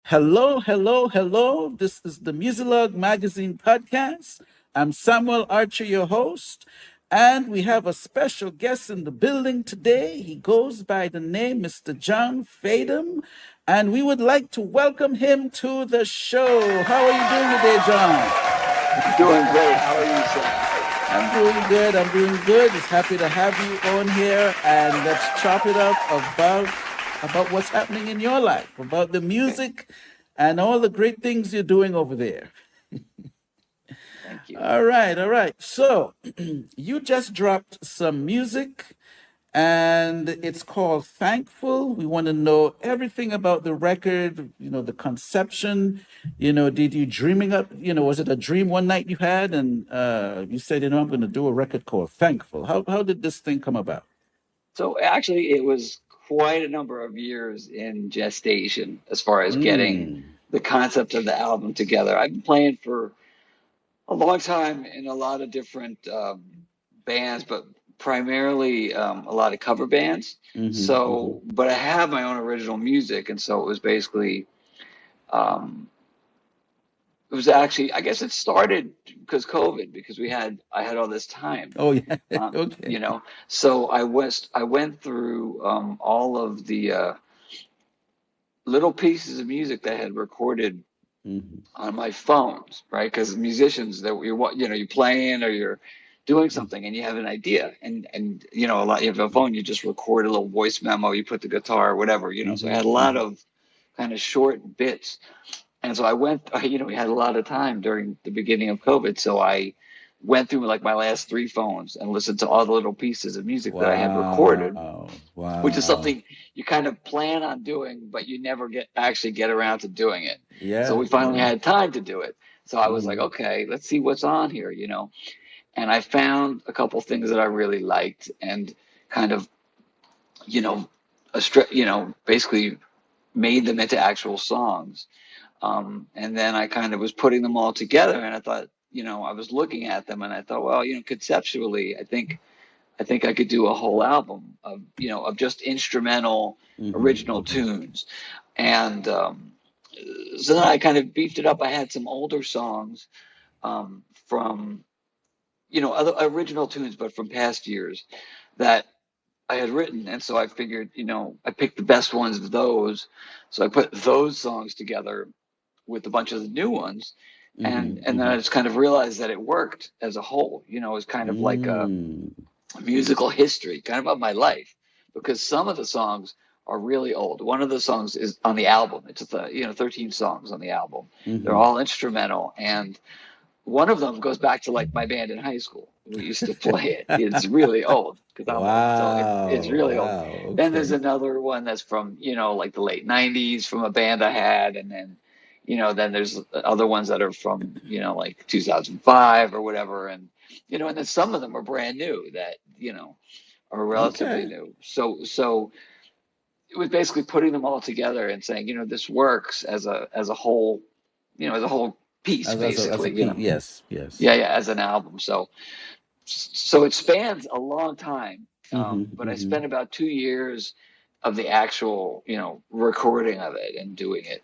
Hello, hello, hello. This is the Muzilog Magazine podcast. I'm Samuel Archer, your host, and we have a special guest in the building today. He goes by the name Mr. Jon Fadem, and we would like to welcome him to the show. How are you doing today, John? Doing great. How are you, Sam? I'm doing good. I'm doing good. Just happy to have you on here, and let's chop it up about what's happening in your life, about the Okay. music, and all the great things you're doing over there. Thank you. All right, all right. So you just dropped some music, and it's called Thankful. We want to know everything about the record, the conception. Did you dreaming up, was it a dream one night you had and you said, I'm going to do a record called Thankful. How did this thing come about? So actually, it was quite a number of years in gestation as far as getting Mm. the concept of the album together. I've been playing for a long time in a lot of different bands, but primarily a lot of cover bands. Mm-hmm, mm-hmm. So, but I have my own original music, and so it was basically um, it was actually, I guess it started because COVID, because I had all this time, Oh, yeah. um, Okay. you know. So I went through all of the little pieces of music that I had recorded Mm-hmm, on my phones, right? Because musicians that you're playing or you're doing something and you have an idea, and a lot, you have a phone, you just record a little voice memo, you put the guitar, whatever. So I mm-hmm, had a lot mm-hmm. of kind of short bits. And so we had a lot of time during the beginning of COVID. So I went through like my last three phones and listened to all the little pieces of music that I had recorded, Wow. which is Wow. something you kind of plan on doing, but you never actually get around to doing it. So Yeah, we finally yeah. had time to do it. So I was like, Mm-hmm. okay, let's see what's on here. And I found a couple things that I really liked and kind of, you know, basically made them into actual songs. And then I kind of was putting them all together, and I thought, I was looking at them, and I thought, well, conceptually, I think I could do a whole album of just instrumental Mm-hmm, original mm-hmm. tunes, and so then I kind of beefed it up. I had some older songs from other original tunes, but from past years that I had written, and so I figured, I picked the best ones of those, so I put those songs together with a bunch of the new ones, and Mm-hmm, and then I mm-hmm. just kind of realized that it worked as a whole. It was kind of like a Mm. musical history, kind of my life, because some of the songs are really old. One of the songs is on the album. It's 13 songs on the album. They're Mm-hmm. all instrumental, and one of them goes back to like my band in high school. We used to play it. It's really old because I'm old, so it's Wow, really old. wow, Then there's okay. another one that's from like the late '90s from a band I had, and then there's other ones that are from like 2005 or whatever, and then some of them are brand new that are relatively Okay. new. So it was basically putting them all together and saying, this works as a whole, as a whole piece, As a basically. P, yes, yes. Yeah, yeah, as an album. So it spans a long time, Mm-hmm, but I mm-hmm. spent about 2 years of the actual, recording of it and doing it,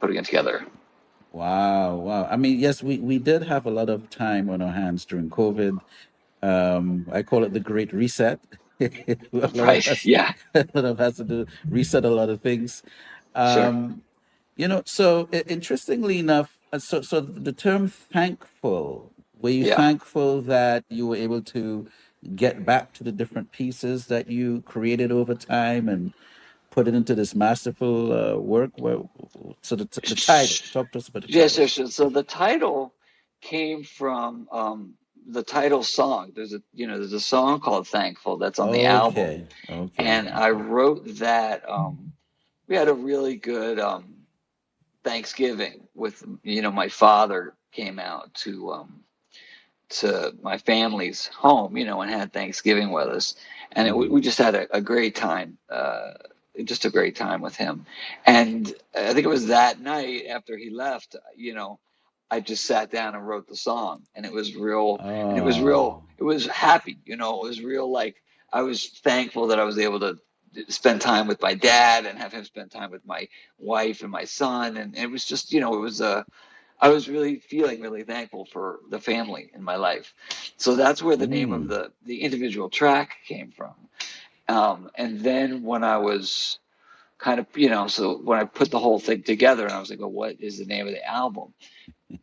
putting it together. Wow, wow. I mean, yes, we did have a lot of time on our hands during COVID. I call it the Great Reset. A lot of Right. us, Yeah. a lot of us to do reset a lot of things. Sure. Um, so interestingly enough, so the term thankful, were you Yeah. thankful that you were able to get back to the different pieces that you created over time and put it into this masterful work? So the title, talk to us about the Yes, title. yes, yes. So the title came from the title song. There's a song called "Thankful" that's on the album, Okay, okay, and I okay. wrote that. We had a really good Thanksgiving with my father came out to my family's home, and had Thanksgiving with us, and Hmm. we just had a great time. Just a great time with him, and I think it was that night after he left. I just sat down and wrote the song, and it was real, and it was Oh, real. It was happy, it was real. Like I was thankful that I was able to spend time with my dad and have him spend time with my wife and my son. And it was just, it was I was really feeling really thankful for the family in my life. So that's where the name of Mm. the individual track came from. And then when I was kind of, so when I put the whole thing together, and I was like, well, what is the name of the album?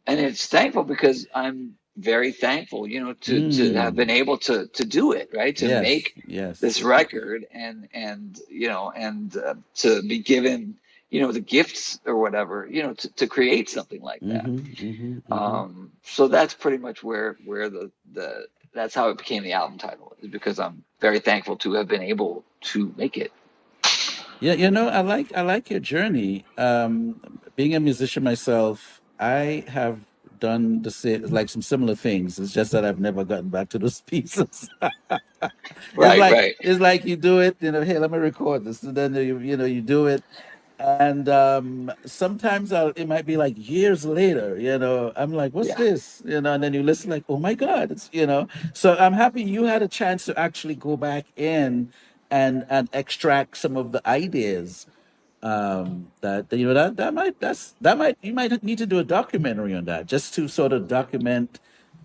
And it's thankful because I'm very thankful, to have been Mm. able to do it, right? To Yes, make yes. this record and to be given, the gifts or whatever, to create something like that. Mm-hmm, mm-hmm, mm-hmm. So that's pretty much where the that's how it became the album title, is because I'm very thankful to have been able to make it. Yeah, I like your journey. Being a musician myself, I have done the same, like some similar things. It's just that I've never gotten back to those pieces. It's Right, like right. it's like you do it, hey, let me record this, and then you do it, and sometimes it might be like years later. I'm like, what's Yeah, this? And then you listen, like, oh my God, it's. So I'm happy you had a chance to actually go back in and extract some of the ideas that might you might need to do a documentary on that, just to sort of document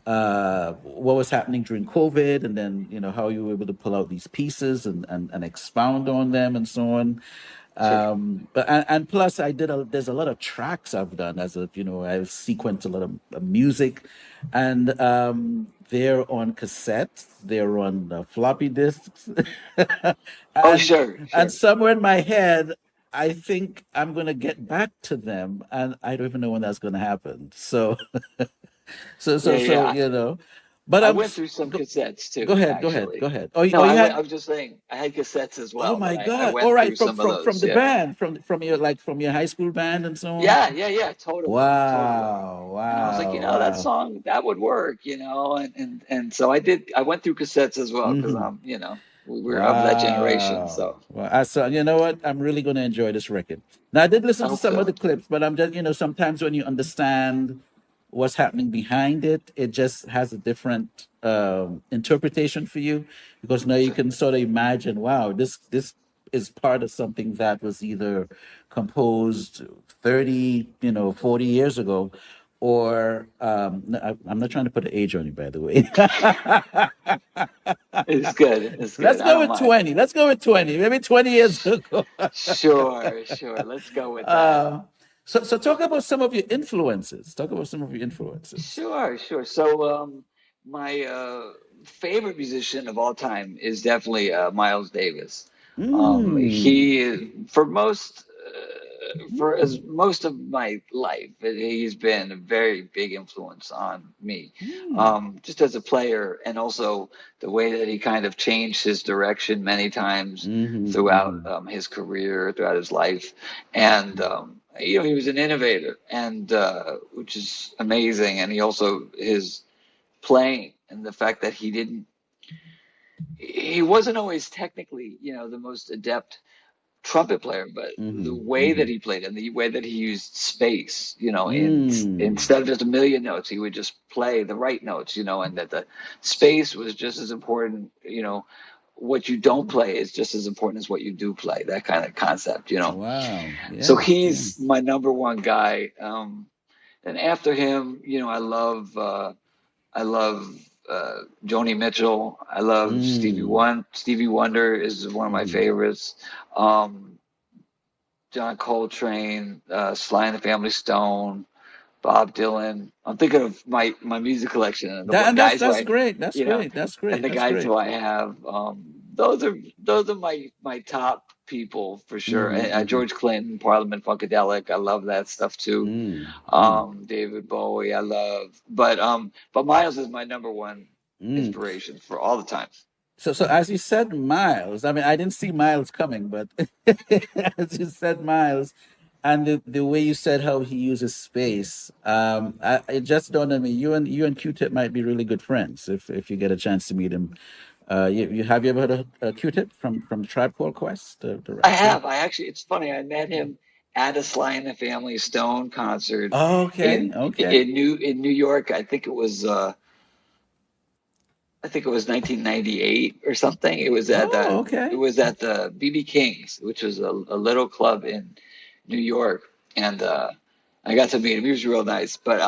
what was happening during COVID, and then how you were able to pull out these pieces and expound on them and so on. sure. But plus there's a lot of tracks I've done, I sequence a lot of music, and they're on cassettes, they're on floppy disks, Oh, and sure, and sure. somewhere in my head I think I'm gonna get back to them, and I don't even know when that's gonna happen. So so Yeah, so so yeah. you know, but I went through some go, cassettes go too, ahead, go ahead, go actually. ahead. Oh, No, you I had. was just saying I had cassettes as Oh well, but my I God! All went right, through from some of from those. the Yeah, band, from your from your high school band and so on. yeah, yeah, yeah. Totally, totally. Wow! And I was like, Wow! that Wow! song that would work, and so I did. I went through cassettes as well because Hmm. we were of that generation. Wow! So Well, I saw. You know what? I'm really going to enjoy this record. Now, I did listen I to hope some of so. the clips, but I'm just, sometimes when you understand what's happening behind it, it just has a different interpretation for you, because now you Sure. can sort of imagine, wow, this is part of something that was either composed 30, 40 years ago, or I'm not trying to put an age on you, by the way. It's good. It's Let's good. I go don't with mind. 20. Let's go with 20. Maybe 20 years ago. Sure, sure. Let's go with that. Uh, so talk about some of your influences. Talk about some of your influences. Sure, sure. So, my favorite musician of all time is definitely Miles Davis. Mm. He, for as most of my life, he's been a very big influence on me, Mm. just as a player, and also the way that he kind of changed his direction many times Mm-hmm, throughout mm-hmm. his career, throughout his life, and he was an innovator, and which is amazing. And he also his playing and the fact that he wasn't always technically, the most adept trumpet player, but the Mm-hmm, way that mm-hmm. he played and the way that he used space, Mm. instead of just a million notes, he would just play the right notes, and that the space was just as important, what you don't play is just as important as what you do play, that kind of concept. Wow. So Yeah, yeah. he's my number one guy. And after him, I love Joni Mitchell. I love Stevie Mm. Wonder. Stevie Wonder is one of my Mm-hmm. favorites. Um, John Coltrane, Sly and the Family Stone, Bob Dylan. I'm thinking of my music collection and the That and that's guys who that's great. That's you know, great. That's and great. the That's guys great. who I have. Those are my top people for sure. Mm-hmm, mm-hmm. George Clinton, Parliament Funkadelic. I love that stuff too. Mm. Mm. David Bowie, I love, but Miles is my number one Mm. inspiration for all the time. So as you said, Miles. I mean, I didn't see Miles coming, but as you said, Miles, and the way you said how he uses space, it just dawned on me. You and Q-Tip might be really good friends if you get a chance to meet him. Have you ever heard of Q-Tip from the Tribe Called Quest, the I rapper? have. I actually, it's funny. I met him at a Sly and the Family Stone concert Oh, okay, in okay. in New York. I think it was I think it was 1998 or something. Oh, It okay. was at the BB King's, which was a little club in New York, and I got to meet him. He was real nice. But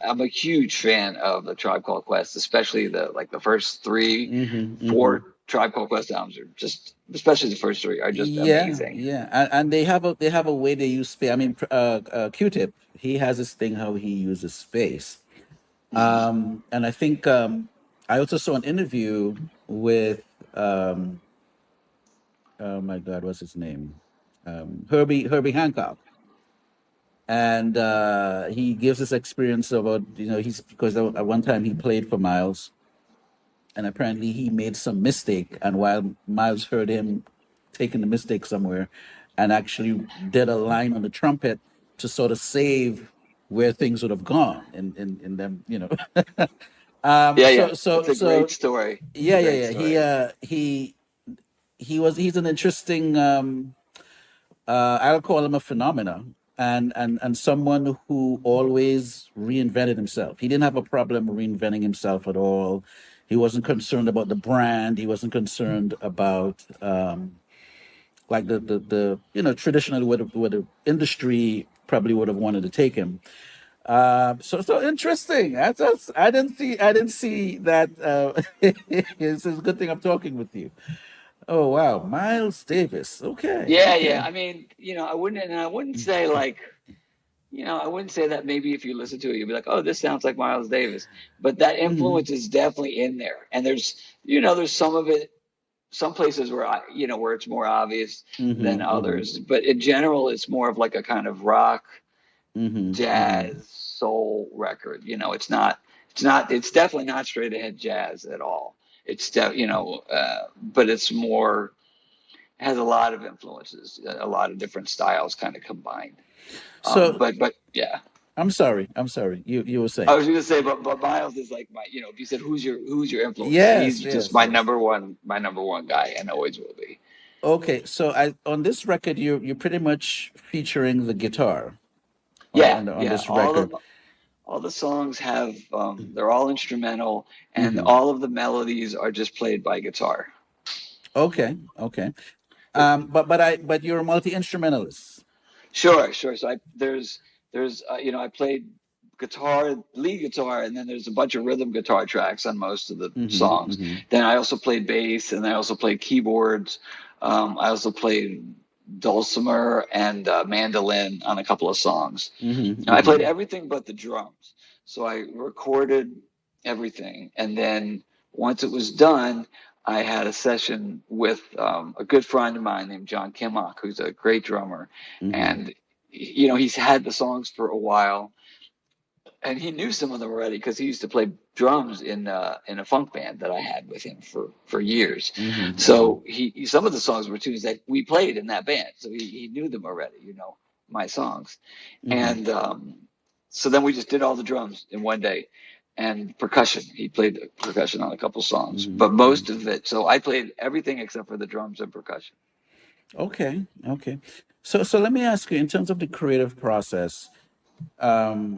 I'm a huge fan of the Tribe Called Quest, especially the first three, Mm-hmm. four Tribe Called Quest albums are just, especially the first three, are just Yeah, amazing. yeah, and they have a way they use space. I mean, Q-Tip, he has this thing how he uses space. Mhm. And I think I also saw an interview with um, oh my God, what's his name? Herbie Hancock, and he gives this experience about he's because at one time he played for Miles, and apparently he made some mistake, and while Miles heard him taking the mistake somewhere, and actually did a line on the trumpet to sort of save where things would have gone in them, Yeah, yeah. so It's so a great so story. It's a yeah, great yeah, yeah. story. He's an interesting I'll call him a phenomena, and someone who always reinvented himself. He didn't have a problem reinventing himself at all. He wasn't concerned about the brand. He wasn't concerned about like the traditionally where the industry probably would have wanted to take him. So interesting. I didn't see that. It's a good thing I'm talking with you. Oh wow, Miles Davis. Okay, Yeah, yeah. okay. I mean, I wouldn't say like, I wouldn't say that maybe if you listen to it, you'd be like, oh, this sounds like Miles Davis. But that Hmm. influence is definitely in there. And there's some of it, some places where where it's more obvious than Hmm. Hmm. others. But in general, it's more of like a kind of rock, Hmm. Hmm. jazz, soul record. It's definitely not straight ahead jazz at all. But it's more, has a lot of influences, a lot of different styles kind of combined. So But yeah, I'm sorry. I'm sorry. You were I saying. was going to say, but Miles is like my, if you said who's your influence, he's Yes, just yes, yes. my number one guy, and always will be. Okay, so I on this record you're pretty much featuring the guitar Yeah, on yeah. this record. All the songs have they're all instrumental, and Hmm. all of the melodies are just played by guitar. Okay, okay. But you're a multi instrumentalist. Sure, sure. So I played guitar, lead guitar, and then there's a bunch of rhythm guitar tracks on most of the Hmm. songs. Hmm. Then I also played bass, and I also played keyboards. I also played dulcimer and mandolin on a couple of songs. Hmm. I played Hmm. everything but the drums. So I recorded everything, and then once it was done, I had a session with a good friend of mine named John Kimock, who's a great drummer, Hmm. and he's had the songs for a while, and he knew some of them already because he used to play drums in a funk band that I had with him for years. Hmm. Hmm. So some of the songs were tunes that we played in that band, so he knew them already, my songs. Hmm. And so then we just did all the drums in one day, and percussion. He played the percussion on a couple songs, Hmm. but Hmm. most of it. So I played everything except for the drums and percussion. Okay, okay. So let me ask you, in terms of the creative process,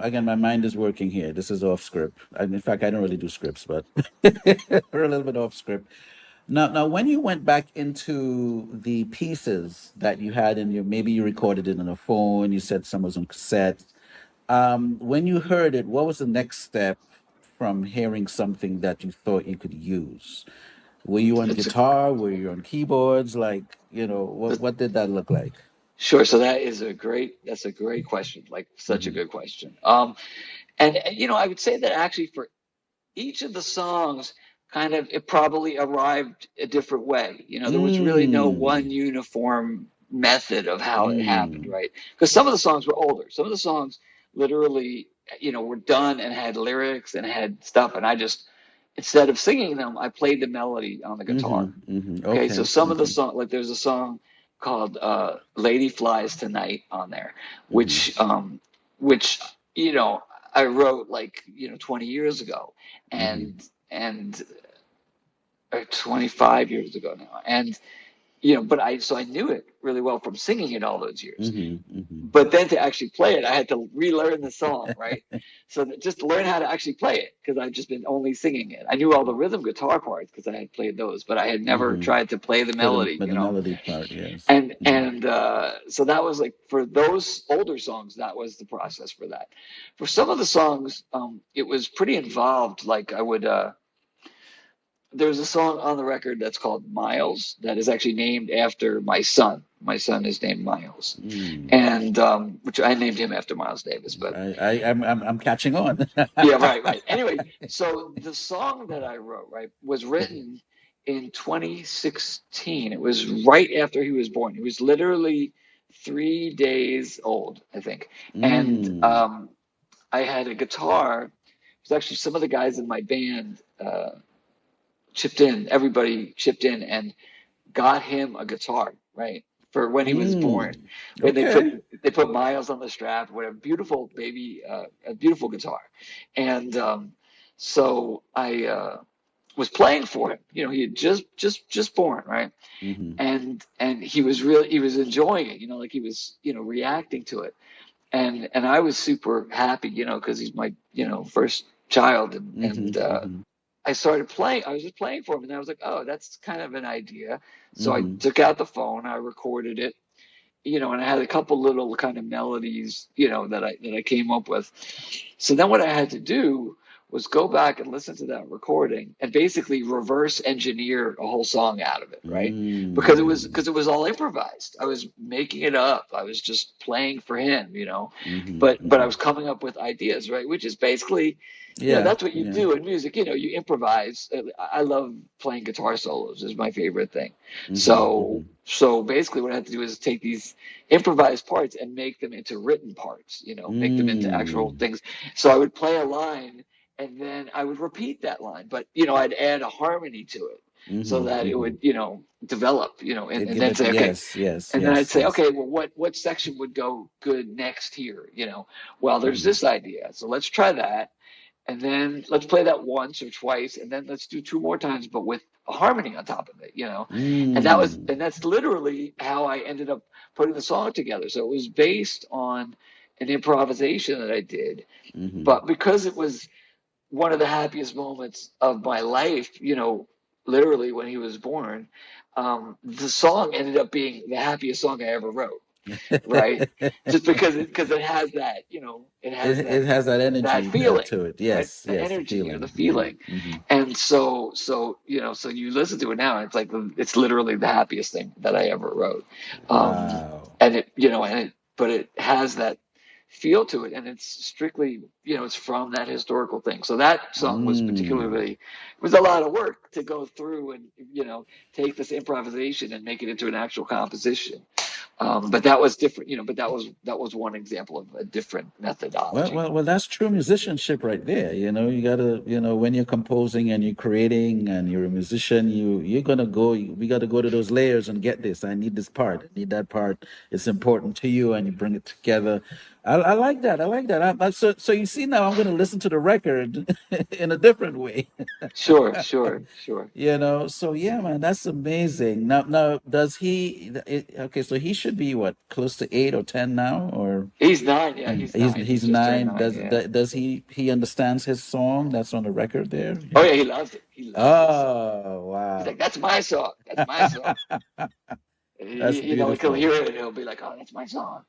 again, my mind is working here. This is off script. In fact, I don't really do scripts, but we're a little bit off script. Now, when you went back into the pieces that you had in your, maybe you recorded it on a phone, you said some was on cassette. When you heard it, what was the next step from hearing something that you thought you could use? Were you on It's a, guitar? Were you on keyboards? Like, what did that look like? sure. So that's a great question. Like such a Hmm. good question. And I would say that actually for each of the songs, kind of it probably arrived a different way. There was really no one Mm. uniform method of how it happened, Mm. right? Because some of the songs were older. Some of the songs literally, were done and had lyrics and had stuff, and I just, instead of singing them, I played the melody on the guitar. Mm-hmm. Mm-hmm. Okay, so Okay. some of the Okay. song, like there's a song called "Lady Flies Tonight" on there, Mm-hmm. which which you know I wrote like 20 years ago, Mm-hmm. and 25 years ago now, but I knew it really well from singing it all those years. Hmm. Hmm. But then to actually play it, I had to relearn the song, right? So that just to learn how to actually play it, because I'd just been only singing it. I knew all the rhythm guitar parts because I had played those, but I had never Hmm. tried to play the Play melody, the melody part, yes. and so that was like for those older songs, that was the process for that. For some of the songs, it was pretty involved. Like I would there's a song on the record that's called Miles that is actually named after my son. My son is named Miles, Mm. and which I named him after Miles Davis. But I'm catching on. yeah, right, right. Anyway, so the song that I wrote, right, was written in 2016. It was right after he was born. He was literally 3 days old, I think. And Mm. I had a guitar. It was actually some of the guys in my band chipped in. Everybody chipped in and got him a guitar, right? For when he was born. Mm. When Okay. they put Miles on the strap, what a beautiful baby, a beautiful guitar. And so I was playing for him. He had just born, right? Hmm. And he was enjoying it, like he was, reacting to it. And I was super happy, because he's my, first child. Hmm. Hmm. I started playing. I was just playing for him, and I was like, "Oh, that's kind of an idea." So I Hmm. took out the phone, I recorded it, and I had a couple little kind of melodies, that I came up with. So then what I had to do was go back and listen to that recording and basically reverse engineer a whole song out of it, right? Mm. Because it was all improvised. I was making it up. I was just playing for him, Hmm. but I Hmm. was coming up with ideas, right? Which is basically, Yeah. that's what you Yeah. do in music. You improvise. I love playing guitar solos. Is my favorite thing. Hmm. So Hmm. so basically, what I had to do is take these improvised parts and make them into written parts. Make them into actual Mm. things. So I would play a line and then I would repeat that line, but I'd add a harmony to it so Hmm. that it Hmm. would develop. And, It and give then it, say, okay, yes, yes, and then I'd yes, say, yes. okay, well, what section would go good next here? Well, there's Hmm. this idea, so let's try that, and then let's play that once or twice, and then let's do two more times, but with a harmony on top of it. Mm. And that's literally how I ended up putting the song together. So it was based on an improvisation that I did, Hmm. but because it was one of the happiest moments of my life, literally when he was born, the song ended up being the happiest song I ever wrote, right? Just because it has that, it has It has that that energy feeling, to it. right? Yes, The yes, the energy, the feeling. Yeah. feeling. Hmm. And so you listen to it now, and it's like it's literally the happiest thing that I ever wrote. Wow. And but it has that feel to it, and it's strictly, it's from that historical thing. So that song was Mm. particularly, it was a lot of work to go through and take this improvisation and make it into an actual composition. But that was different, but that was one example of a different Well, methodology. well, well, that's true musicianship right there. You gotta, when you're composing and you're creating and you're a musician, you're gonna go. We gotta go to those layers and get this. I need this part. I need that part. It's important to you, and you bring it together. I like that. I like that. So you see now, I'm gonna listen to the record in a different way. Sure, sure, sure. So yeah, man, that's amazing. Now, does okay, so he should be what, close to 8 or 10 now, or He's 9. Yeah, mm, he's he's 9. He he's just turned nine. 9. Yeah. Does he understands his song that's on the record there? Oh Yeah. yeah, he loves it. He loves his song. Oh He's wow, like, "That's my song. That's my song." that's Like he'll hear beautiful. it and he'll be like, "Oh, that's my song."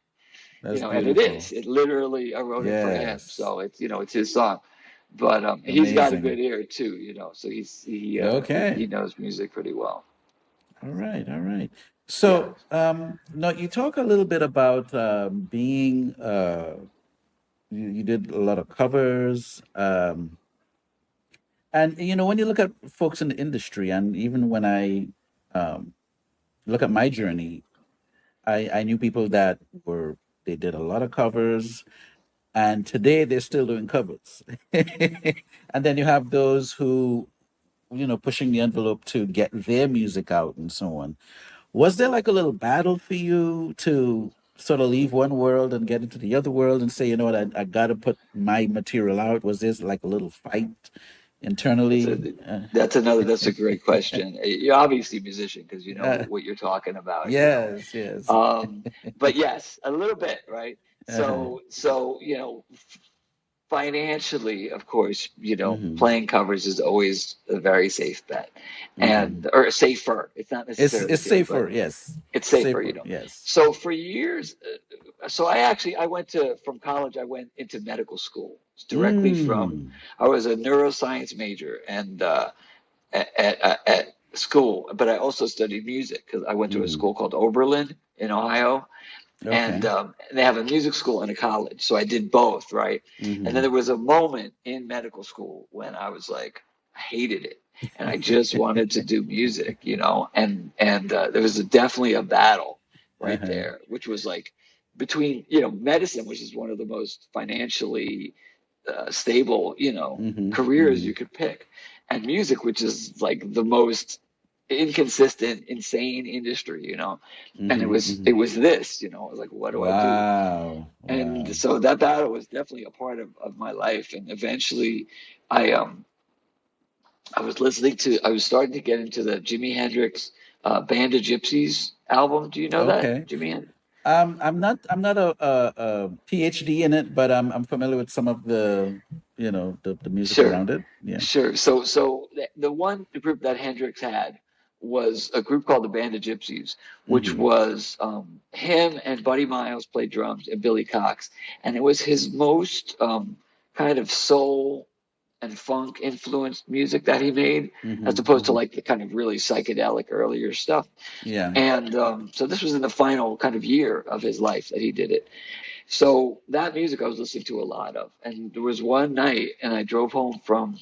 That's And it is. beautiful. It literally, I wrote it for him, Yes, so it's his song. But he's got a good amazing. ear too, so he Okay, knows music pretty well. all right, all right. Yeah, So, now you talk a little bit about being. You did a lot of covers. And when you look at folks in the industry, and even when I um, look at my journey, I knew people that they did a lot of covers, and today they're still doing covers. And then you have those who, pushing the envelope to get their music out and so on. Was there like a little battle for you to sort of leave one world and get into the other world and say, you know what, I got to put my material out? Was this like a little fight That's a internally? that's a great question. You're obviously a musician because you know Uh, what you're talking about, you know. yes, yes. Um, but yes, a little bit, right? Uh-huh. So you know, financially, of course, you know, Mm-hmm. playing covers is always a very safe bet, Mm-hmm. and or safer. It's not necessarily It's safe, but safer, yes. it's safer, you Safer, know. yes. So for years, so I went to from college. I went into medical school directly from. Mm. I was a neuroscience major, and at school, but I also studied music because I went to a Mm-hmm. school called Oberlin in Ohio, and Okay. they have a music school and a college. So I did both, right? And then Mm-hmm. there was a moment in medical school when I was like, I hated it, and I just wanted to do music, you know. And there was definitely a battle right Uh-huh. there, which was like between you know medicine, which is one of the most financially stable, you know, Mm-hmm. careers Mm-hmm. you could pick, and music, which is like the most inconsistent, insane industry, you know. And Mm-hmm. it Mm-hmm. was this, you know, I was like, what do I do? Wow. And Wow. so that battle was definitely a part of my life. And eventually, I I was starting to get into the Jimi Hendrix Band of Gypsies album. Do you know that Okay. Jimi Hendrix? I'm not a PhD in it, but I'm familiar with some of the music Sure. around it. Yeah. Sure. So the one group that Hendrix had was a group called the Band of Gypsies, which Mm-hmm. was him and Buddy Miles played drums and Billy Cox, and it was his most kind of soul and funk influenced music that he made, as Mm-hmm. opposed to Mm-hmm. like the kind of really psychedelic earlier stuff. Yeah. And so this was in the final kind of year of his life that he did it. So that music I was listening to a lot of, and there was one night, and I drove home from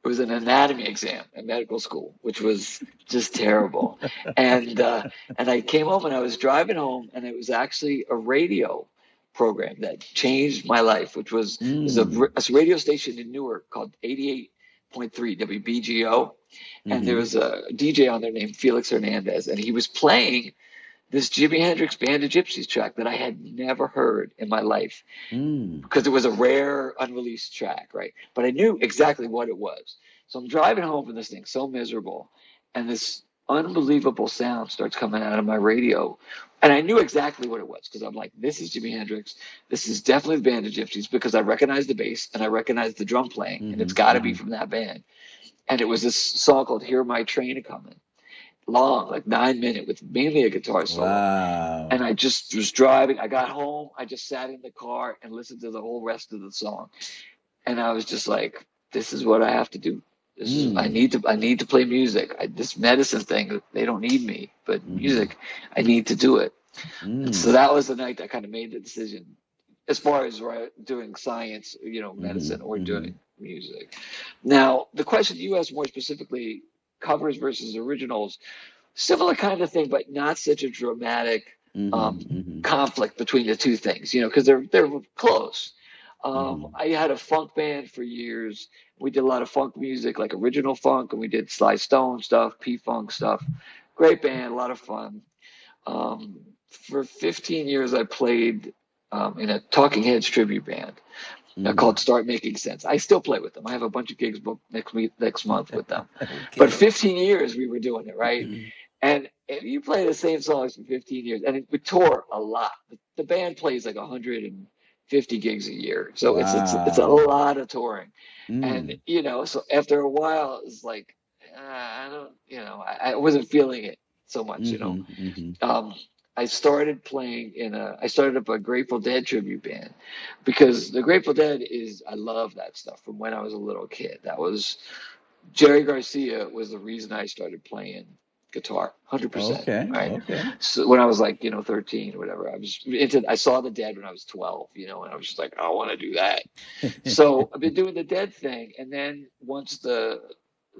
it was an anatomy exam at medical school, which was just terrible. And I came home and I was driving home, and it was actually a radio program that changed my life, which was there's Mm. a radio station in Newark called 88.3 WBGO, and there Mm-hmm. was a DJ on there named Felix Hernandez, and he was playing this Jimi Hendrix Band of Gypsies track that I had never heard in my life Mm. because it was a rare unreleased track, right? But I knew exactly what it was. So I'm driving home from this thing so miserable, and this unbelievable sound starts coming out of my radio. And I knew exactly what it was because I'm like, this is Jimi Hendrix. This is definitely the Band of Gypsies because I recognize the bass and I recognize the drum playing, and Mm-hmm. it's got to be Mm-hmm. from that band. And it was this song called Hear My Train A Comin', long, like 9 minute, with mainly a guitar solo. And Wow. I just was driving. I got home. I just sat in the car and listened to the whole rest of the song. And I was just like, this is what I have to do. This is Mm. I need to play music. This medicine thing, they don't need me, but Mm-hmm. music, I need to do it. And so Mm. that was the night that kind of made the decision as far as right, doing science, you know, Mm-hmm. medicine or Mm-hmm. doing music. Now, the question you asked more specifically, covers versus originals, similar kind of thing, but not such a dramatic Mm-hmm. um, Mm-hmm. conflict between the two things, you know, because they're close. Mm-hmm. I had a funk band for years. We did a lot of funk music, like original funk, and we did Sly Stone stuff, P Funk stuff. Great band, a lot of fun. For 15 years, I played in a Talking Heads tribute band Mm-hmm. called Start Making Sense. I still play with them. I have a bunch of gigs booked next month with them. But Okay. 15 years we were doing it, right? And if you play the same songs for 15 years, and we tour a lot. The band plays like 150 gigs a year, so it's a Wow. lot of touring. And Mm. you know, so after a while, it's like I don't, you know, I wasn't feeling it so much, you know. Mm-hmm. Mm-hmm. Um, I started playing I started up a Grateful Dead tribute band because the Grateful Dead is, I love that stuff from when I was a little kid. That was Jerry Garcia was the reason I started playing guitar, 100%, Okay. right? Okay. So when I was like, you know, 13 or whatever, I saw the Dead when I was 12, you know, and I was just like, I want to do that. So I've been doing the Dead thing. And then once the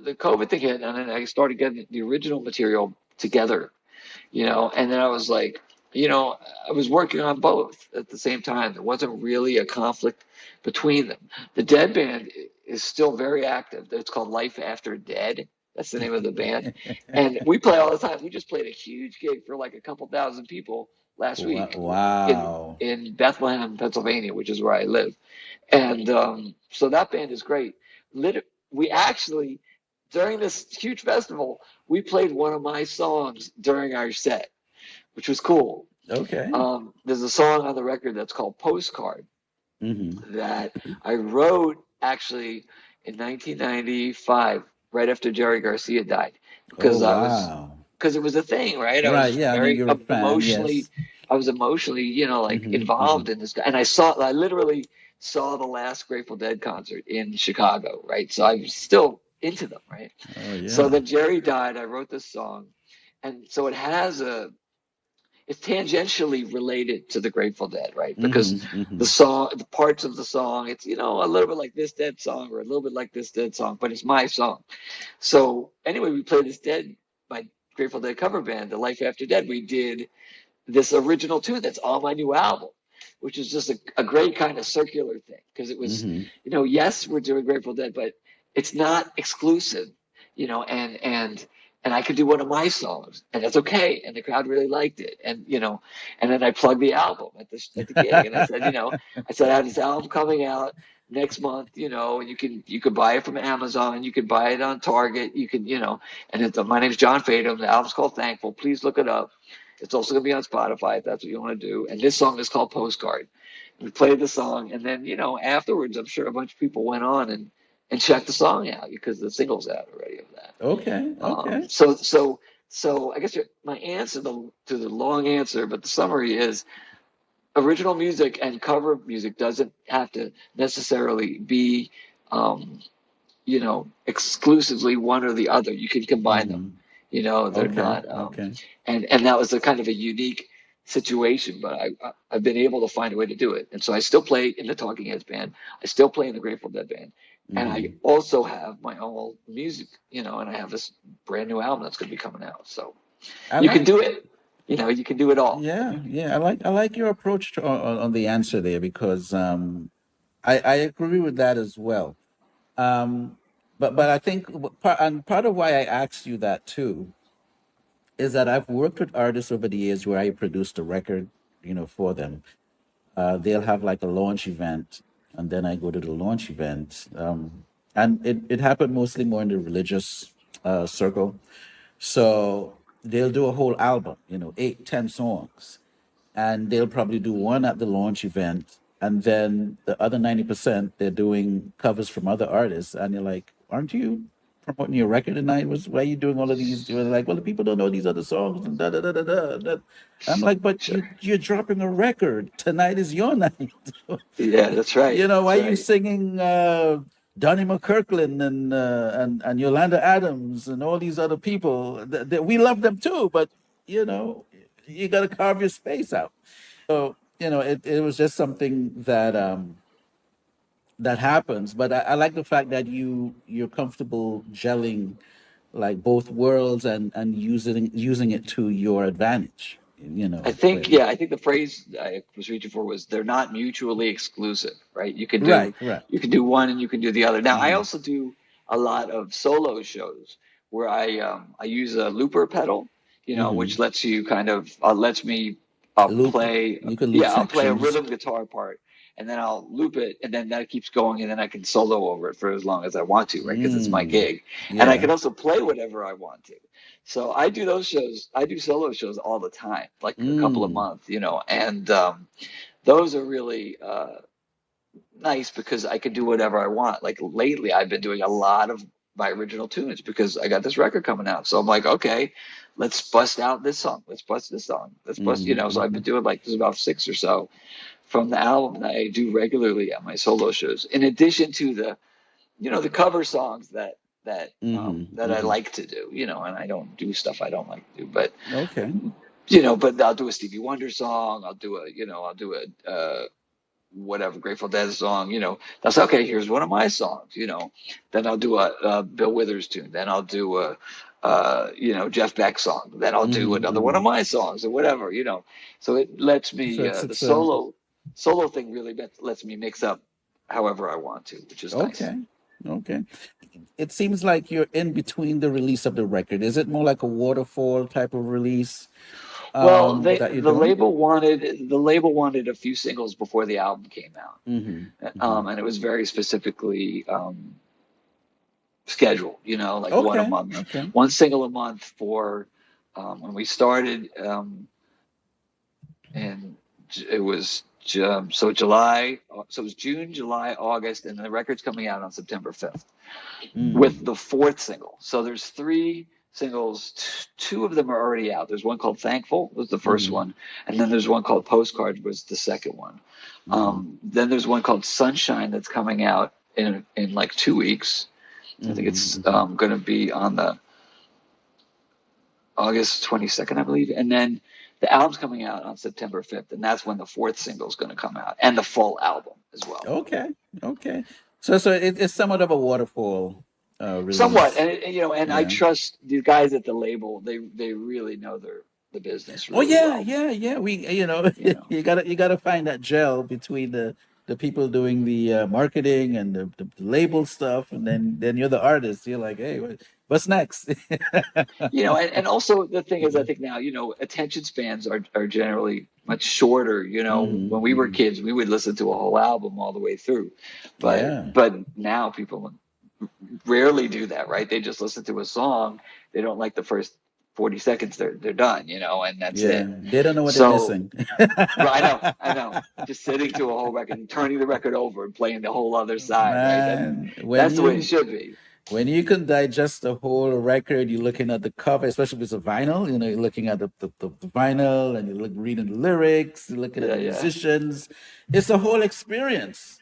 COVID thing hit, and then I started getting the original material together, you know, and then I was like, you know, I was working on both at the same time. There wasn't really a conflict between them. The Dead band is still very active. It's called Life After Dead. That's the name of the band. And we play all the time. We just played a huge gig for like a couple thousand people last week Wow. in Bethlehem, Pennsylvania, which is where I live. And so that band is great. we actually, during this huge festival, we played one of my songs during our set, which was cool. Okay. There's a song on the record that's called Postcard Hmm. that I wrote actually in 1995, right after Jerry Garcia died, Oh, because wow. it was a thing, right? Right. Yeah. I know you're a fan. Emotionally, Yes. I was emotionally, like Hmm. Hmm. involved in this guy, and I literally saw the last Grateful Dead concert in Chicago, right? So I was still into them, right? Oh, So yeah. then Jerry died. I wrote this song, and so it's tangentially related to the Grateful Dead, right? Because Hmm. Hmm. the parts of the song, it's a little bit like this Dead song or a little bit like this Dead song, but it's my song. So anyway, we played this Dead, my Grateful Dead cover band, The Life After Dead. We did this original tune that's on my new album, which is just a great kind of circular thing because it was, Hmm. yes, we're doing Grateful Dead, but it's not exclusive, and I could do one of my songs, and that's okay, and the crowd really liked it, and then I plugged the album at the gig, and I said, I have this album coming out next month, and you can buy it from Amazon, you can buy it on Target, and my name's Jon Fadem. The album's called Thankful. Please look it up. It's also going to be on Spotify if that's what you want to do. And this song is called Postcard. We played the song, and then afterwards, I'm sure a bunch of people went on and checked the song out because the single's out already of that. Okay. Okay. So I guess my answer to the long answer, but the summary is original music and cover music doesn't have to necessarily be, exclusively one or the other. You can combine them. Hmm. They're Okay. not, Okay. and that was a kind of a unique situation, but I've been able to find a way to do it. And so I still play in the Talking Heads band. I still play in the Grateful Dead band. And I Hmm. also have my own music, and I have this brand new album that's going to be coming out. So I you can like. do it. You can do it all. Yeah. Yeah. I like your approach on the answer there because I agree with that as well. Um, but I think part of why I asked you that too is that I've worked with artists over the years where I produced a record, for them. They'll have like a launch event, and then I go to the launch event. And it happened mostly more in the religious circle. So they'll do a whole album, 8, 10 songs, and they'll probably do one at the launch event, and then the other 90% they're doing covers from other artists, and you're like, aren't you promoting your record tonight? Why are you doing all of these? You're like, well, the people don't know these other songs, and da da da da da. I'm like, but Sure. you're dropping a record. Tonight is your night. Yeah, that's right. Why That's are you right. singing Donnie McKirkland and Yolanda Adams and all these other people? We love them too, but you know, you got to carve your space out. So it was just something that happens. But I like the fact that you're comfortable gelling like both worlds and using it to your advantage. I think the phrase I was reaching for was they're not mutually exclusive, right? Right, right. You can do one and you can do the other. Now, I Hmm. also do a lot of solo shows where I use a looper pedal, which Hmm. lets you kind of lets me Loop. play, You can loop yeah, I'll play a sections. rhythm guitar part and then I'll loop it and then that keeps going and then I can solo over it for as long as I want to, right? Because it's my Mm. gig, and I Yeah. can also play whatever I want to. So I do those shows. I do solo shows all the time, like a couple of Mm. months, and those are really nice because I can do whatever I want. Like lately, I've been doing a lot of my original tunes because I got this record coming out. So I'm like, okay, let's bust out this song. Let's bust this song. Let's bust, Hmm. So I've been Hmm. doing like there's about six or so from the album that I do regularly at my solo shows. In addition to the cover songs Hmm. that I Hmm. like to do, and I don't do stuff I don't like to do, but Okay. but I'll do a Stevie Wonder song. I'll do a whatever Grateful Dead song. That's okay. Here's one of my songs. Then I'll do a Bill Withers tune. Then I'll do a Jeff Beck song. Then I'll do Hmm. another one of Hmm. my songs or whatever. So it lets So me the it's solo thing really lets me mix up however I want to, which is nice. okay. Okay. It seems like you're in between the release of the record. Is it more like a waterfall type of release Well, that you're doing? the label wanted a few singles before the album came out, Hmm. Hmm. and it was very specifically. schedule, like one a Okay. month, Okay. one single a month for when we started. And it was so July, so it was June, July, August, and the record's coming out on September 5th with Mm. the fourth single. So there's three singles. Two of them are already out. There's one called Thankful, was the first Mm-hmm. one, and then there's one called Postcard, was the second one. Mm-hmm. Then there's one called Sunshine that's coming out in like 2 weeks. I think it's Mm-hmm. going to be on the August 22nd, I believe. And then the album's coming out on September 5th, and that's when the fourth single is going to come out, and the full album as well. Okay. Okay. So it's somewhat of a waterfall Somewhat, release. and I Yeah. trust the guys at the label. They really know the business Oh really yeah, well. yeah, yeah. You know, you gotta find that gel between the people doing the marketing and the label stuff, and then you're the artist. You're like, hey, what's next? and also the thing is, I think now, attention spans are generally much shorter. Hmm. When we were Hmm. kids, we would listen to a whole album all the way through, but Yeah, but now people rarely do that, right? They just listen to a song. They don't like the first 40 seconds. They're done, and that's yeah. it. They don't know what they're So, missing. right, I know. Just sitting to a whole record and turning the record over and playing the whole other side, right? Man, That's the way it should be. when you can digest the whole record, you're looking at the cover, especially if it's a vinyl. You're looking at the vinyl, and reading the lyrics, you're looking at Yeah, the yeah, musicians. It's a whole experience.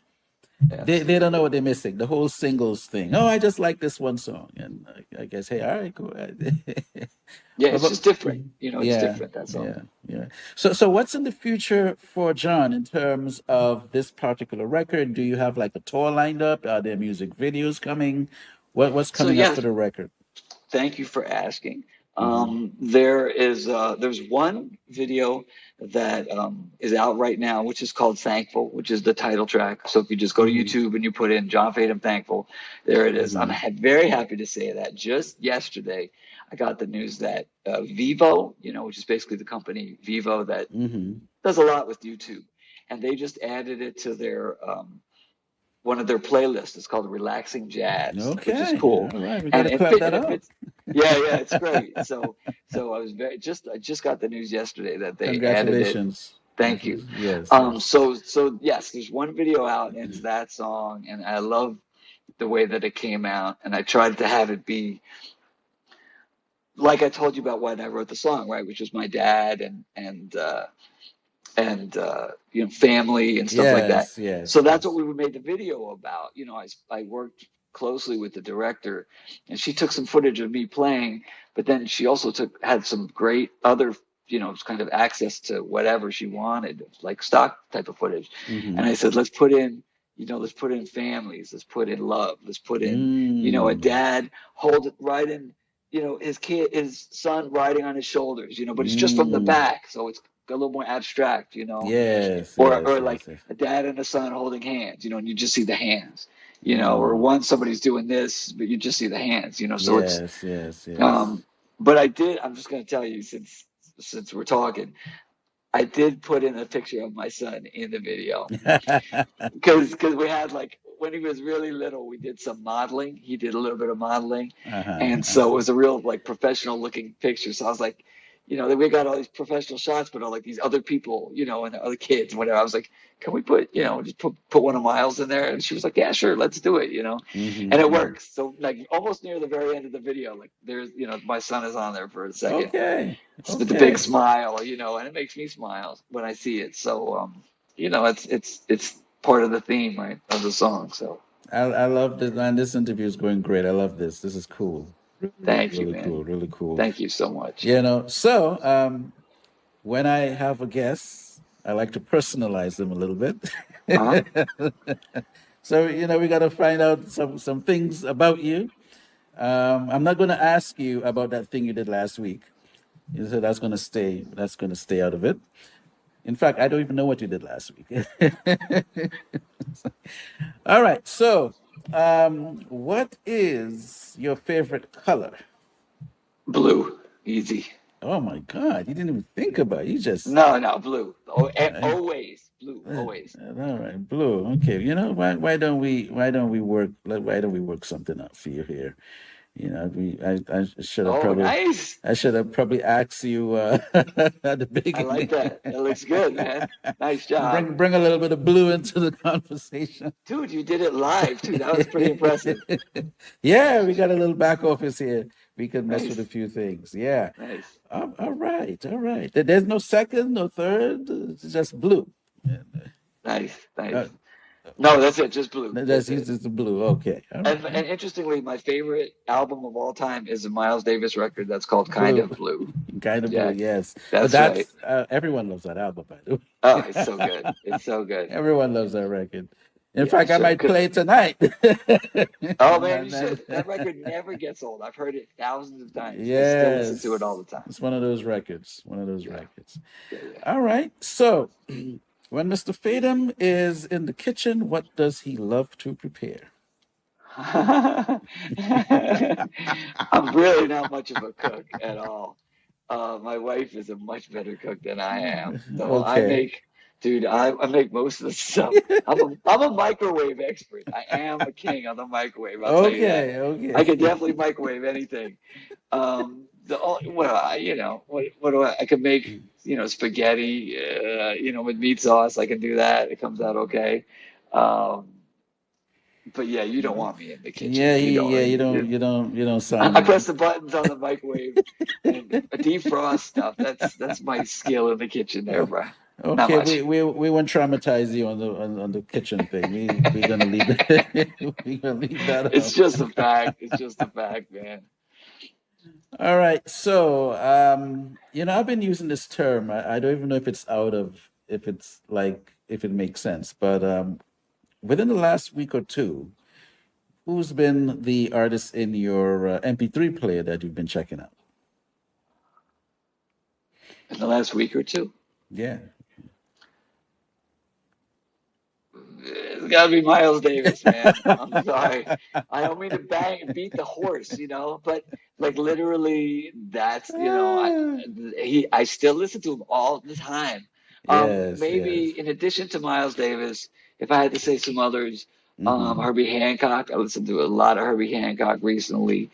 They don't know absolutely. what they're missing. The whole singles thing. Oh, I just like this one song, and I guess, hey, all right, cool. Yeah, but, it's but just different. It's yeah, different. That's all. yeah, yeah. So what's in the future for John in terms of this particular record? Do you have like a tour lined up? Are there music videos coming? What's So, coming up yeah, for the record? thank you for asking. Hmm. There's one video that is out right now, which is called "Thankful," which is the title track. So if you just go to Hmm. YouTube and you put in Jon Fadem "Thankful," there it is. I'm Hmm. very happy to say that just yesterday I got the news that Vivo, which is basically the company Vivo that Hmm. does a lot with YouTube, and they just added it to their one of their playlists. It's called Relaxing Jazz, which is Okay, cool. all right. We got And to it clap fit that and it up. fits. Yeah, it's great. So I just got the news yesterday that they added it. Congratulations. Thank you. Yes, yes. So yes, there's one video out and it's that song, and I love the way that it came out, and I tried to have it be like I told you about when I wrote the song, right? Which was my dad and family and stuff like that. Yes, yes, So that's what yes. we made the video about. I worked closely with the director, and she took some footage of me playing, but then she also had some great other kind of access to whatever she wanted, like stock type of footage. And Hmm. I said, let's put in families, let's put in love, let's put in a Mm. dad riding his son riding on his shoulders, but it's just from the Mm. back, so it's a little more abstract, Yes, or yes, like yes, yes. a dad and a son holding hands, and you just see the hands, or Mm. one somebody's doing this, but you just see the hands, so it's Yes, yes, yes. um but I'm just going to tell you, since we're talking, I did put in a picture of my son in the video because we had, like, when he was really little, we did some modeling. He did a little bit of modeling, Uh-huh, and so it uh-huh. was a real, like, professional looking picture. So I was like, that we got all these professional shots, but all, like, these other people, and the other kids and whatever. I was like, can we just put one of Miles in there? And she was like, yeah, sure, let's do it, Hmm. and it Hmm. works. So, like, almost near the very end of the video, like, there's my son is on there for a second Okay, with the big okay. smile, and it makes me smile when I see it. So, it's part of the theme, right, of the song. So, I love this, man. This interview is going great. I love this. This is cool. Really, really, thank you, really man. cool. Really cool. Thank you so much. So when I have a guest, I like to personalize them a little bit. Uh-huh. So we got to find out some things about you. I'm not going to ask you about that thing you did last week. You said that's going to stay. That's going to stay out of it. In fact, I don't even know what you did last week. All right. So, what is your favorite color? Blue, easy. Oh my God, you didn't even think about it. You just No, no, blue. uh, Always blue always. All right, blue. Okay, why don't we work something out for you here? I should have Oh, probably nice. asked you at the I like beginning. that. That looks good, man. Nice job. Bring a little bit of blue into the conversation. Dude, you did it live too. That was pretty impressive. Yeah, we got a little back office here. We could mess with a Nice. few things. Yeah. Nice. All right, all right. There's no second, no third. It's just blue. Nice. Nice. Uh, No, that's it. Just blue. that's That's it. just the blue. Okay. All right. And interestingly, my favorite album of all time is a Miles Davis record that's called Kind Blue. of Blue. Kind of blue. Yeah, Yes. But that's right. that's everyone loves that album, by the Oh, way. it's so good. It's so good. Everyone loves that record. In Yeah. fact, I So, might play it tonight. oh man, you should. That record never gets old. I've heard it thousands of times. I still listen to it all Yes. the time. It's one of those records. One of those Yeah. records. Yeah. All right. So, when Mr. Fadem is in the kitchen, what does he love to prepare? Yeah. I'm really not much of a cook at all. My wife is a much better cook than I am. So Okay. I make most of the stuff. I'm a microwave expert. I am a king on the microwave. I'll tell you that. Okay. I could Okay. definitely microwave anything. What do I could make, spaghetti, with meat sauce. I can do that. It comes out okay. Um, but yeah, you don't want me in the kitchen. Yeah. You Yeah. don't. You don't I sound. press the buttons on the microwave and defrost stuff. That's my skill in the kitchen there, Oh, bro. Not okay, much. we won't traumatize you on the kitchen thing. We're gonna leave it. We're gonna leave that It's out. just a fact. It's just a fact, man. All right. So, I've been using this term. I don't even know if it's out of if it's like if it makes sense, but within the last week or two, who's been the artist in your MP3 player that you've been checking out? In the last week or two. Yeah. It's got to be Miles Davis, man. I'm sorry. I don't mean to beat the horse, but like literally, Ah, I still listen to him all the time. yes, yes. Maybe in addition to Miles Davis, if I had to say some others, Mm-hmm. Herbie Hancock. I listened to a lot of Herbie Hancock recently.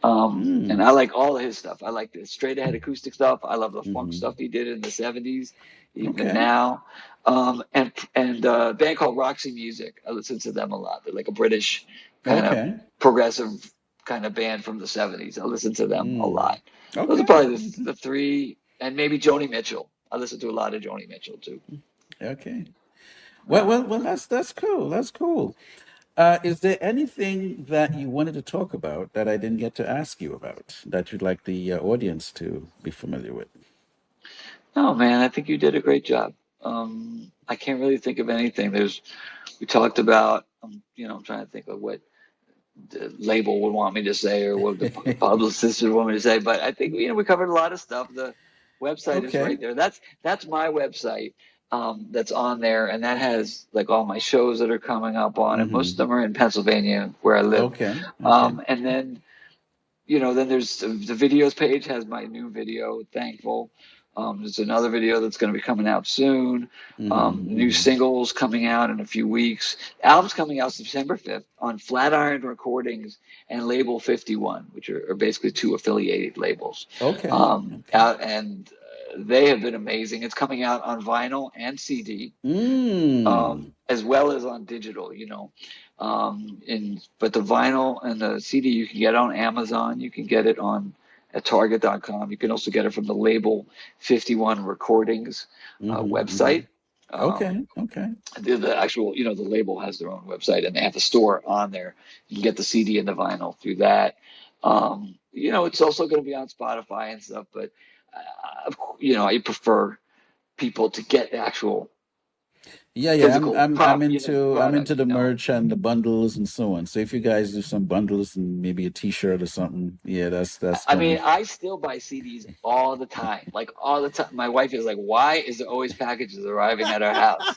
And Mm. I like all of his stuff. I like the straight ahead acoustic stuff. I love the funk Mm-hmm. stuff he did in the 70s, even Okay. now. And a band called Roxy Music. I listen to them a lot. They're like a British kind of Okay. progressive kind of band from the 70s. I listen to them a Mm. lot. Those are Okay. probably Okay. the three, and maybe Joni Mitchell. I listen to a lot of Joni Mitchell too. Okay. Uh, That's cool. That's cool. Is there anything that you wanted to talk about that I didn't get to ask you about that you'd like the audience to be familiar with? no, man, I think you did a great job. I can't really think of anything. We talked about, I'm trying to think of what the label would want me to say or what the publicist would want me to say. But I think we covered a lot of stuff. The website is Okay. right there. That's my website. That's on there, and that has like all my shows that are coming up on it. Most of Mm-hmm. them are in Pennsylvania, where I live. Okay. Okay. And then there's the videos page has my new video, Thankful. There's another video that's going to be coming out soon. Mm-hmm. New Mm-hmm. singles coming out in a few weeks. The album's coming out September 5th on Flatiron Recordings and Label 51, which are basically two affiliated labels. Okay. Okay. They have been amazing. It's coming out on vinyl and CD, Mm. as well as on digital, but the vinyl and the CD you can get on Amazon. You can get it at Target.com. You can also get it from the Label 51 Recordings Mm-hmm. Mm-hmm. website. Um, Okay. Okay. the actual, the label has their own website and they have a store on there. You can get the CD and the vinyl through that. It's also going to be on Spotify and stuff, but I prefer people to get the actual Yeah, yeah. physical I'm product. into the merch and the bundles and so on. So if you guys do some bundles and maybe a T-shirt or something, yeah, that's I gonna mean, be. I still buy CDs all the time, like all the time. My wife is like, "Why is there always packages arriving at our house?"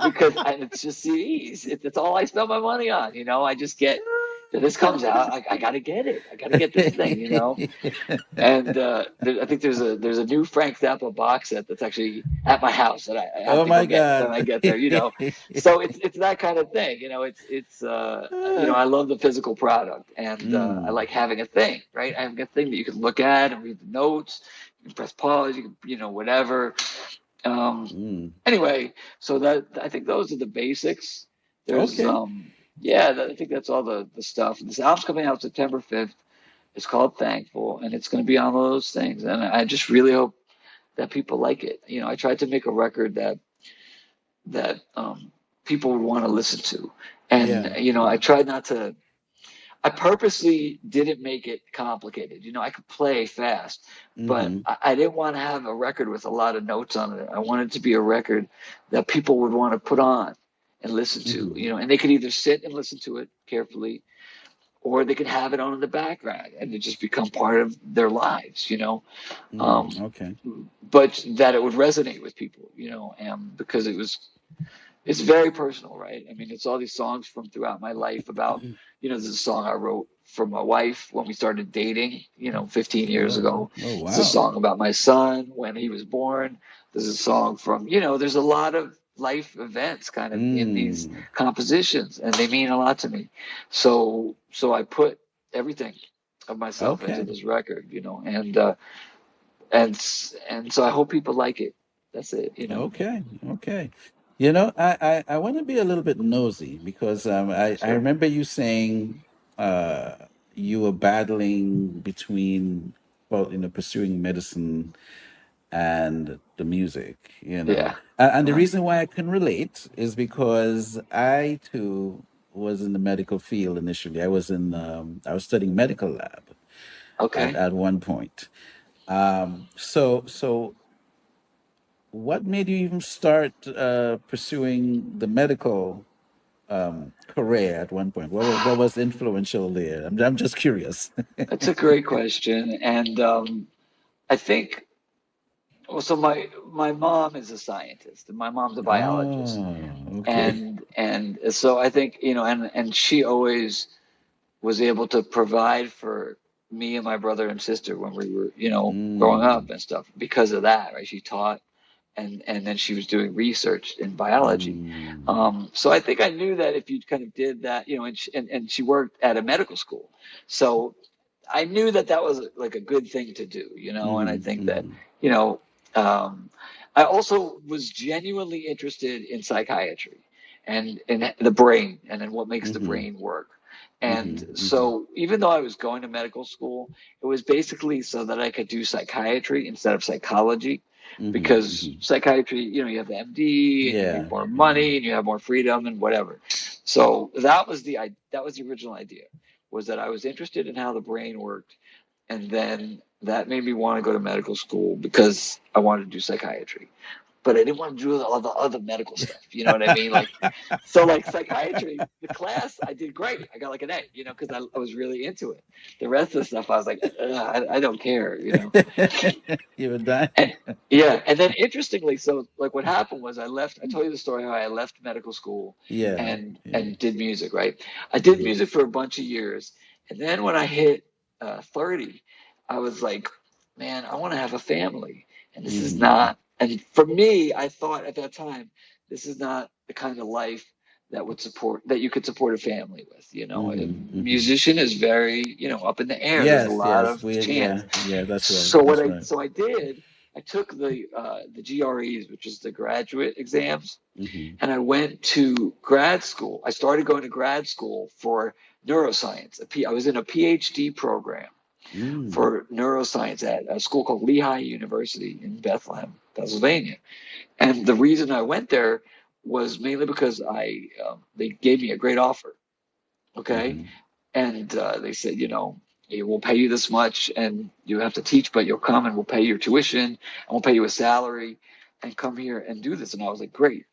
Because it's just CDs. It's all I spend my money on. I just get this comes out, I got to get it. I got to get this thing, you know. And I think there's a new Frank Zappa box set that's actually at my house that I have Oh to go my get when God. I get there, you know. So it's that kind of thing, you know. It's you know, I love the physical product, and I Mm, like having a thing, right? Having a thing that you can look at and read the notes, you can press pause, you can, you know, whatever. Um, mm. anyway, so that I think those are the basics. There's Okay. yeah, I think that's all the stuff. This album's coming out September 5th. It's called Thankful, and it's going to be on all those things. And I just really hope that people like it. You know, I tried to make a record that people would want to listen to, and Yeah. you know, I Yeah. tried not to. I purposely didn't make it complicated. You know, I could play fast, but Mm-hmm. I didn't want to have a record with a lot of notes on it. I wanted it to be a record that people would want to put on and listen to. Mm-hmm. You know, and they could either sit and listen to it carefully, or they could have it on in the background and it just become part of their lives, you know. Mm, Um, okay. but that it would resonate with people, you know, and because it's very personal, right? I mean, it's all these songs from throughout my life about, you know, this is a song I wrote for my wife when we started dating, you know, 15 years Oh, ago. oh It's a wow. song about my son when he was born. There's a song from, you know, there's a lot of life events kind of in these Mm, compositions, and they mean a lot to me. So I put everything of myself into okay. this record, you know, and so I hope people like it. That's it, you know. Okay. Okay. You know, I want to be a little bit nosy because I Sure. remember you saying uh, you were battling between, well, pursuing medicine and the music, Yeah. And the Uh, reason why I can relate is because I too was in the medical field initially. I was studying medical lab okay. at one point. So what made you even start pursuing the medical career at one point? What was influential there? I'm just curious. That's a great question, and I think well. So my mom is a scientist, and my mom's a biologist, Oh, okay. and so I think you know, and she always was able to provide for me and my brother and sister when we were you know growing up Mm, and stuff because of that, right? She taught, and then she was doing research in biology. mm, So I think I knew that if you kind of did that, you know, and she worked at a medical school, so I knew that that was like a good thing to do, you know, and I mm, think that, mm, you know, um, I also was genuinely interested in psychiatry and in the brain and in what makes the mm-hmm, brain work. mm-hmm, And mm-hmm, so even though I was going to medical school, it was basically so that I could do psychiatry instead of psychology. mm-hmm, Because mm-hmm. psychiatry, you know, you have the MD and you Yeah, make more yeah. money and you have more freedom and whatever. So that was the original idea, was that I was interested in how the brain worked, and then that made me want to go to medical school because I wanted to do psychiatry, but I didn't want to do all the other medical stuff. You know what I mean? Like, so like psychiatry, the class I did great. I got like an A, you know, because I was really into it. The rest of the stuff I was like, I don't care, you know. You were dying. And yeah, and then interestingly, so like what happened was I left. I told you the story how I left medical school Yeah, yeah. and did music. Right, I did Mm-hmm, music for a bunch of years, and then when I hit 30, I was like, man, I want to have a family, and this is mm-hmm, not. And for me, I thought at that time, this is not the kind of life that would support that you could support a family with. You know, a mm-hmm, mm-hmm. musician is very you know up in the air. There's a Yes, lot yes. of We, chance. yeah, yeah. That's right. So That's right. I did, I took the GREs, which is the graduate exams, Mm-hmm, and I went to grad school. I started going to grad school for neuroscience. I was in a PhD program mm, for neuroscience at a school called Lehigh University in Bethlehem, Pennsylvania. And the reason I went there was mainly because they gave me a great offer. Okay, mm-hmm. and they said, you know, hey, we'll pay you this much, and you have to teach, but you'll come and we'll pay your tuition, and we'll pay you a salary, and come here and do this. And I was like, great.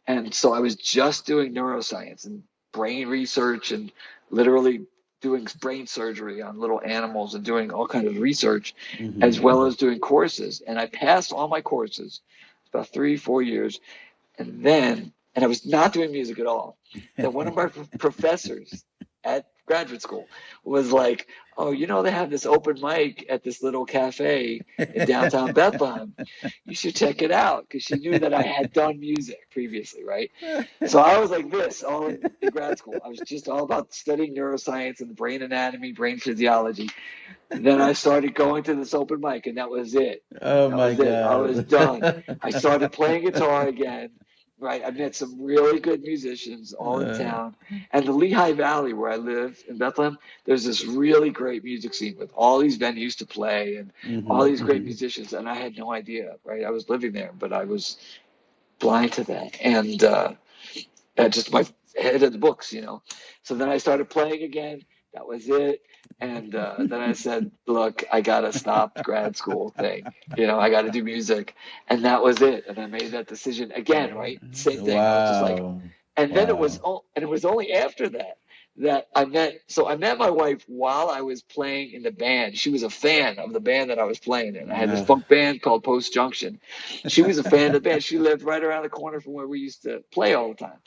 And so I was just doing neuroscience and brain research, and literally doing brain surgery on little animals and doing all kinds of research, Mm-hmm, as well mm-hmm. as doing courses. And I passed all my courses, about 3 4 years, and I was not doing music at all. Then one of my professors at graduate school was like, oh, you know, they have this open mic at this little cafe in downtown Bethlehem. You should check it out, because she knew that I had done music previously, right? So I was like this all in grad school. I was just all about studying neuroscience and the brain anatomy, brain physiology. Then I started going to this open mic, and that was it. Oh That my was it. I was God. done. I started playing guitar again. Right. I met some really good musicians all in Uh, town. And the Lehigh Valley, where I live in Bethlehem, there's this really great music scene with all these venues to play and all these great mhm. musicians. And I had no idea, right? I was living there, but I was blind to that. And just my head in the books, you know. So then I started playing again. That was it. And then I said, look, I got to stop the grad school thing. You know, I got to do music. And that was it. And I made that decision again, right? Same thing. I was just like, Wow. and then Wow. it was only after that that I met my wife while I was playing in the band. She was a fan of the band that I was playing in. I had this Uh, funk band called Post Junction. She was a fan of the band. She lived right around the corner from where we used to play all the time.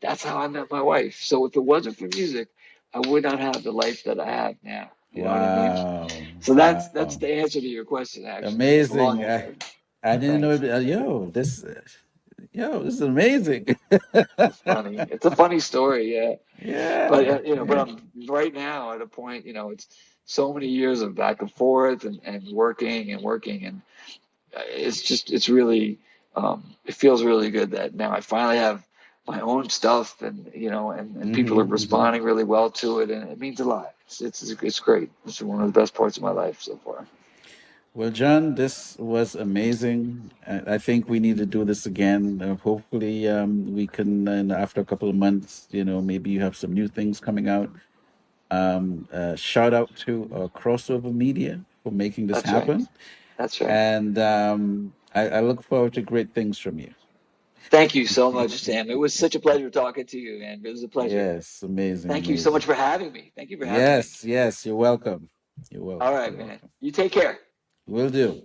That's how I met my wife. So if it wasn't for music, I would not have the life that I have now. You know what I mean? wow. So that's Wow. the answer to your question, actually. It's a long Amazing. answer. I didn't know. Thanks. Yo, this is amazing. It's funny. It's a funny story, yeah. But Yeah. but Yeah. I'm right now at a point, it's so many years of back and forth and working, and it's really it feels really good that now I finally have my own stuff, and and people are Hmm. responding really well to it, and it means a lot. It's great. It's one of the best parts of my life so far. Well, John, this was amazing. I think we need to do this again. Hopefully, we can, after a couple of months, maybe you have some new things coming out. Shout out to Crossover Media for making this That's right. happen. That's right. And I look forward to great things from you. Thank you so much, Sam. It was such a pleasure talking to you, man. It was a pleasure. Yes, amazing, Thank you so much amazing. for having me. Thank you for having me. Yes, yes, you're welcome. You're All welcome. right, You're man. welcome. You take care. Will do.